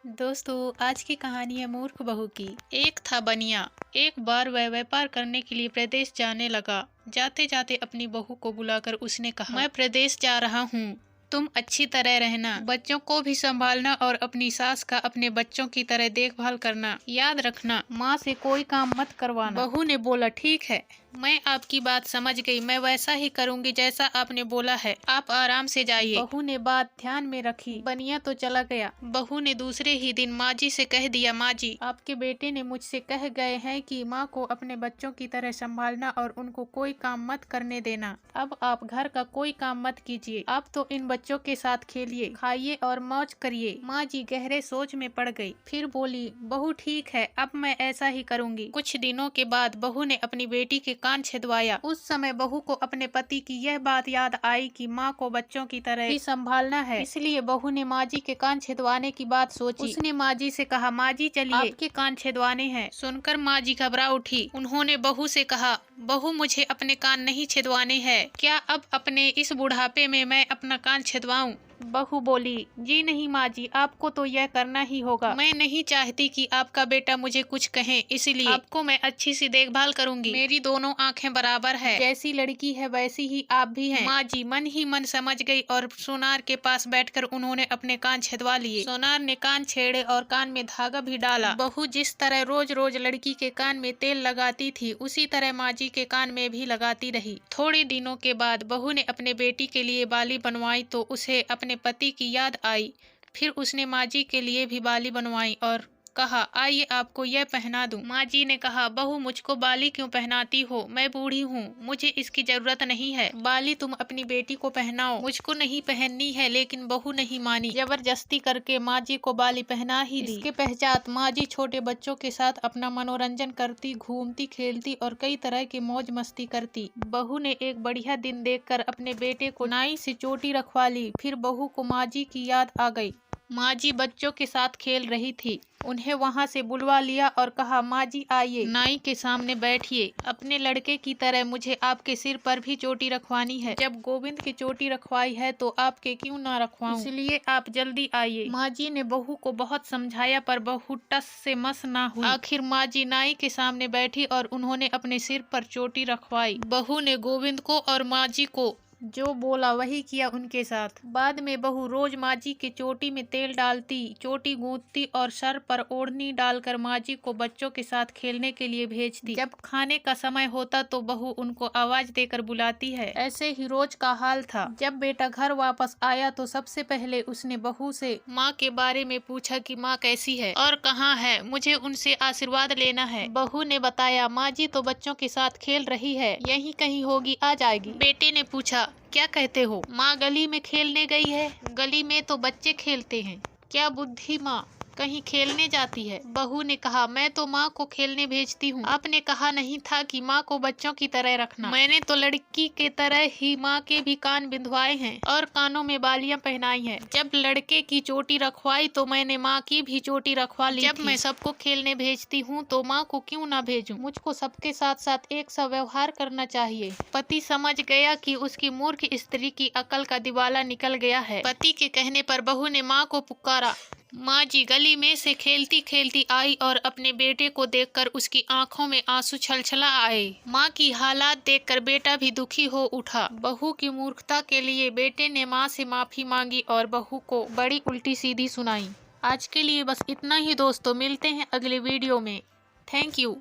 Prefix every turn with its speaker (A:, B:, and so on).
A: दोस्तों, आज की कहानी है मूर्ख बहू की। एक था बनिया। एक बार वह व्यापार करने के लिए प्रदेश जाने लगा। जाते जाते अपनी बहू को बुलाकर उसने कहा, मैं प्रदेश जा रहा हूँ, तुम अच्छी तरह रहना, बच्चों को भी संभालना और अपनी सास का अपने बच्चों की तरह देखभाल करना। याद रखना, माँ से कोई काम मत करवाना। बहू ने बोला, ठीक है, मैं आपकी बात समझ गई, मैं वैसा ही करूंगी जैसा आपने बोला है, आप आराम से जाइए। बहू ने बात ध्यान में रखी। बनिया तो चला गया। बहू ने दूसरे ही दिन माँ जी से कह दिया, माँ जी, आपके बेटे ने मुझसे कह गए हैं कि माँ को अपने बच्चों की तरह संभालना और उनको कोई काम मत करने देना। अब आप घर का कोई काम मत कीजिए, आप तो इन बच्चों के साथ खेलिए, खाइए और मौज करिए। माँ जी गहरे सोच में पड़ गई। फिर बोली, बहू ठीक है, अब मैं ऐसा ही करूंगी। कुछ दिनों के बाद बहू ने अपनी बेटी के कान छिदवाया। उस समय बहू को अपने पति की यह बात याद आई कि माँ को बच्चों की तरह ही संभालना है। इसलिए बहू ने माँ जी के कान छिदवाने की बात सोची। उसने माँ जी से कहा, माँ जी चलिए, आपके कान छिदवाने हैं। सुनकर माँ जी घबरा उठी। उन्होंने बहू से कहा, बहू मुझे अपने कान नहीं छिदवाने हैं, क्या अब अपने इस बुढ़ापे में मैं अपना कान छिदवाऊं? बहू बोली, जी नहीं माँ जी, आपको तो यह करना ही होगा। मैं नहीं चाहती कि आपका बेटा मुझे कुछ कहे, इसलिए आपको मैं अच्छी सी देखभाल करूंगी। मेरी दोनों आंखें बराबर है, जैसी लड़की है वैसी ही आप भी हैं। माँ जी मन ही मन समझ गई और सोनार के पास बैठकर उन्होंने अपने कान छिदवा लिए। सोनार ने कान छेड़े और कान में धागा भी डाला। बहू जिस तरह रोज रोज लड़की के कान में तेल लगाती थी, उसी तरह माँ जी के कान में भी लगाती रही। थोड़े दिनों के बाद बहू ने अपने बेटी के लिए बाली बनवाई तो उसे अपने पति की याद आई। फिर उसने माँ जी के लिए भी बाली बनवाई और कहा, आइए आपको यह पहना दूं। माँ जी ने कहा, बहू मुझको बाली क्यों पहनाती हो, मैं बूढ़ी हूँ, मुझे इसकी जरूरत नहीं है। बाली तुम अपनी बेटी को पहनाओ, मुझको नहीं पहननी है। लेकिन बहू नहीं मानी, जबरदस्ती करके माँ जी को बाली पहना ही दी। इसके पश्चात माँ जी छोटे बच्चों के साथ अपना मनोरंजन करती, घूमती, खेलती और कई तरह की मौज मस्ती करती। बहू ने एक बढ़िया दिन देखकर अपने बेटे को नाई से चोटी रखवा ली। फिर बहू को माँ जी की याद आ गई। माँ जी बच्चों के साथ खेल रही थी, उन्हें वहाँ से बुलवा लिया और कहा, माँ जी आइए, नाई के सामने बैठिए, अपने लड़के की तरह मुझे आपके सिर पर भी चोटी रखवानी है। जब गोविंद की चोटी रखवाई है तो आपके क्यों ना रखवाऊं, इसलिए आप जल्दी आइए। माँ जी ने बहू को बहुत समझाया पर बहू टस से मस ना हुई। आखिर माँ जी नाई के सामने बैठी और उन्होंने अपने सिर पर चोटी रखवाई। बहू ने गोविंद को और माँ जी को जो बोला वही किया उनके साथ। बाद में बहू रोज माँ जी के चोटी में तेल डालती, चोटी गूंथती और सर पर ओढ़नी डालकर माँ जी को बच्चों के साथ खेलने के लिए भेजती। जब खाने का समय होता तो बहू उनको आवाज देकर बुलाती है। ऐसे ही रोज का हाल था। जब बेटा घर वापस आया तो सबसे पहले उसने बहू से माँ के बारे में पूछा कि माँ कैसी है और कहाँ है, मुझे उनसे आशीर्वाद लेना है। बहू ने बताया, माँ जी तो बच्चों के साथ खेल रही है, यहीं कहीं होगी, आ जाएगी। बेटे ने पूछा, क्या कहते हो, माँ गली में खेलने गई है? गली में तो बच्चे खेलते हैं, क्या बुद्धि माँ कहीं खेलने जाती है? बहू ने कहा, मैं तो माँ को खेलने भेजती हूँ, आपने कहा नहीं था कि माँ को बच्चों की तरह रखना? मैंने तो लड़की के तरह ही माँ के भी कान बिंधवाए हैं और कानों में बालियां पहनाई हैं। जब लड़के की चोटी रखवाई तो मैंने माँ की भी चोटी रखवा ली। जब मैं सबको खेलने भेजती हूँ तो माँ को क्यों ना भेजूं? मुझको सबके साथ साथ एक सा व्यवहार करना चाहिए। पति समझ गया कि उसकी मूर्ख स्त्री की अकल का दिवाला निकल गया है। पति के कहने पर बहू ने माँ को पुकारा। माँ जी गली में से खेलती खेलती आई और अपने बेटे को देखकर उसकी आंखों में आंसू छलछला आए। माँ की हालात देखकर बेटा भी दुखी हो उठा। बहू की मूर्खता के लिए बेटे ने माँ से माफी मांगी और बहू को बड़ी उल्टी सीधी सुनाई। आज के लिए बस इतना ही दोस्तों, मिलते हैं अगले वीडियो में। Thank you.